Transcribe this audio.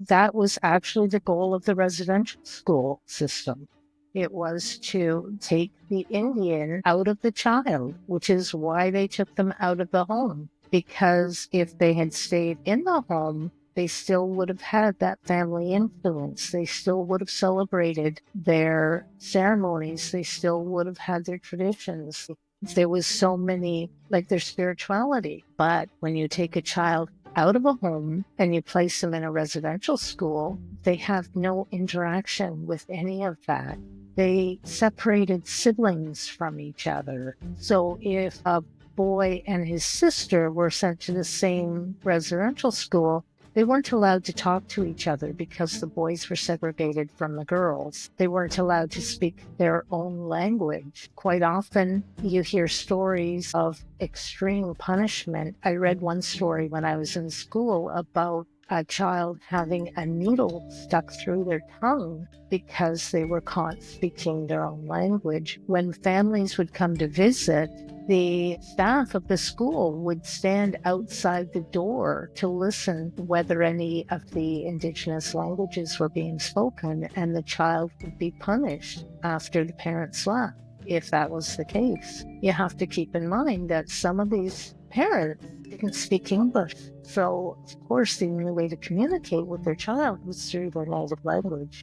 that was actually the goal of the residential school system. It was to take the Indian out of the child, which is why they took them out of the home. Because if they had stayed in the home, they still would have had that family influence. They still would have celebrated their ceremonies. They still would have had their traditions. There was so many, like their spirituality. But when you take a child out of a home and you place them in a residential school, they have no interaction with any of that. They separated siblings from each other. So if a boy and his sister were sent to the same residential school, they weren't allowed to talk to each other because the boys were segregated from the girls. They weren't allowed to speak their own language. Quite often, you hear stories of extreme punishment. I read one story when I was in school about a child having a needle stuck through their tongue because they were caught speaking their own language. When families would come to visit, the staff of the school would stand outside the door to listen whether any of the Indigenous languages were being spoken, and the child would be punished after the parents left. If that was the case, you have to keep in mind that some of these parents didn't speak English. So, of course, the only way to communicate with their child was through their native language.